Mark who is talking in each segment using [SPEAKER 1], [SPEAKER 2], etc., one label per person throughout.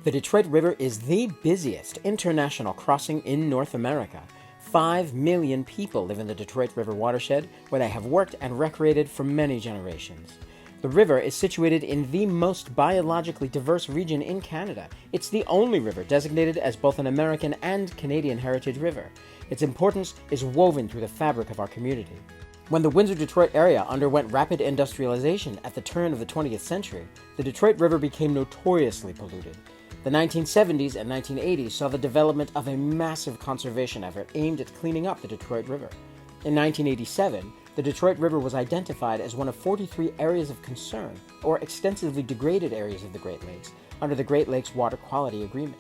[SPEAKER 1] The Detroit River is the busiest international crossing in North America. 5 million people live in the Detroit River watershed, where they have worked and recreated for many generations. The river is situated in the most biologically diverse region in Canada. It's the only river designated as both an American and Canadian heritage river. Its importance is woven through the fabric of our community. When the Windsor-Detroit area underwent rapid industrialization at the turn of the 20th century, the Detroit River became notoriously polluted. The 1970s and 1980s saw the development of a massive conservation effort aimed at cleaning up the Detroit River. In 1987, the Detroit River was identified as one of 43 areas of concern, or extensively degraded areas of the Great Lakes, under the Great Lakes Water Quality Agreement.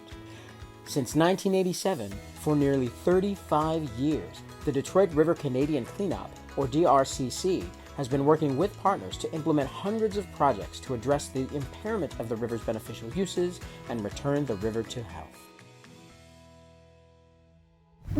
[SPEAKER 1] Since 1987, for nearly 35 years, the Detroit River Canadian Cleanup, or DRCC, has been working with partners to implement hundreds of projects to address the impairment of the river's beneficial uses and return the river to health.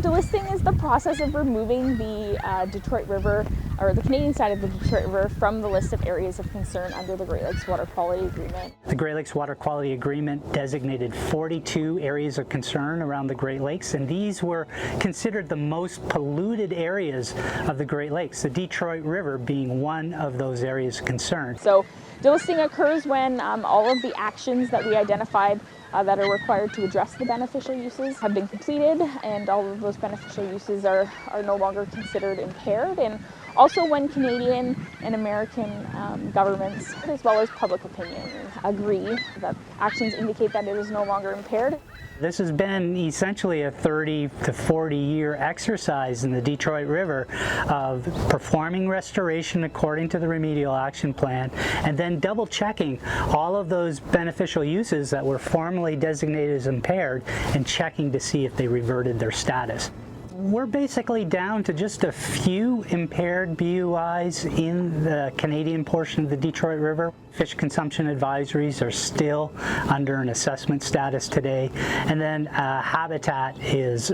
[SPEAKER 2] Delisting is the process of removing the Detroit River, or the Canadian side of the Detroit River, from the list of areas of concern under the Great Lakes Water Quality Agreement.
[SPEAKER 3] The Great Lakes Water Quality Agreement designated 42 areas of concern around the Great Lakes, and these were considered the most polluted areas of the Great Lakes, the Detroit River being one of those areas of concern.
[SPEAKER 2] So delisting occurs when all of the actions that we identified that are required to address the beneficial uses have been completed, and all of those beneficial uses are no longer considered impaired, and also when Canadian and American governments, as well as public opinion, agree that actions indicate that it is no longer impaired.
[SPEAKER 3] This has been essentially a 30 to 40 year exercise in the Detroit River of performing restoration according to the Remedial Action Plan, and then double checking all of those beneficial uses that were formally designated as impaired and checking to see if they reverted their status. We're basically down to just a few impaired BUIs in the Canadian portion of the Detroit River. Fish consumption advisories are still under an assessment status today. And then habitat is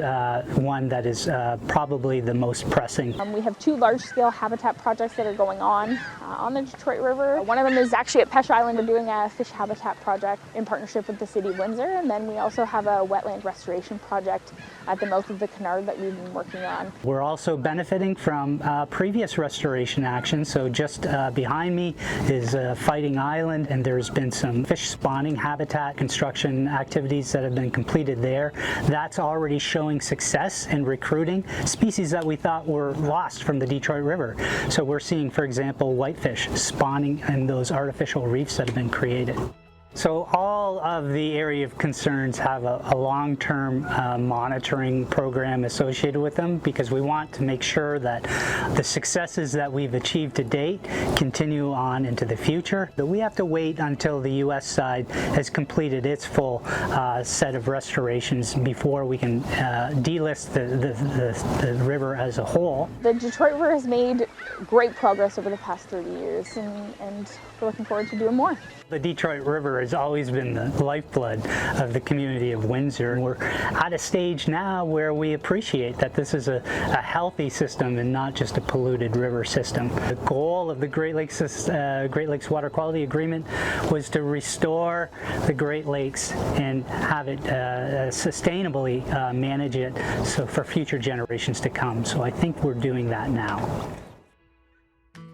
[SPEAKER 3] one that is probably the most pressing.
[SPEAKER 2] We have 2 large-scale habitat projects that are going on the Detroit River. One of them is actually at Pesh Island. We're doing a fish habitat project in partnership with the City of Windsor. And then we also have a wetland restoration project at the mouth of the canard that we've been working on.
[SPEAKER 3] We're also benefiting from previous restoration actions. So just behind me is Fighting Island, and there's been some fish spawning habitat construction activities that have been completed there. That's already showing success in recruiting species that we thought were lost from the Detroit River. So we're seeing, for example, whitefish spawning in those artificial reefs that have been created. So all of the area of concerns have a long-term monitoring program associated with them, because we want to make sure that the successes that we've achieved to date continue on into the future. But we have to wait until the U.S. side has completed its full set of restorations before we can delist the river as a whole.
[SPEAKER 2] The Detroit River has made great progress over the past 30 years, and we're looking forward to doing more.
[SPEAKER 3] The Detroit River has always been the lifeblood of the community of Windsor. We're at a stage now where we appreciate that this is a healthy system and not just a polluted river system. The goal of the Great Lakes Water Quality Agreement was to restore the Great Lakes and have it sustainably manage it so for future generations to come. So I think we're doing that now.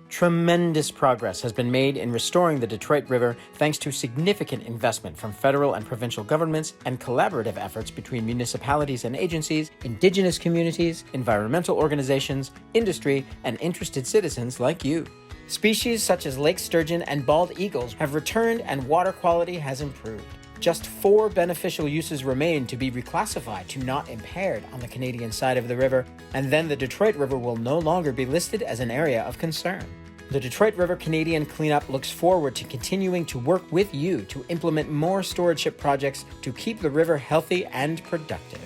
[SPEAKER 1] Tremendous progress has been made in restoring the Detroit River thanks to significant investment from federal and provincial governments and collaborative efforts between municipalities and agencies, Indigenous communities, environmental organizations, industry, and interested citizens like you. Species such as lake sturgeon and bald eagles have returned, and water quality has improved. Just 4 beneficial uses remain to be reclassified to not impaired on the Canadian side of the river, and then the Detroit River will no longer be listed as an area of concern. The Detroit River Canadian Cleanup looks forward to continuing to work with you to implement more stewardship projects to keep the river healthy and productive.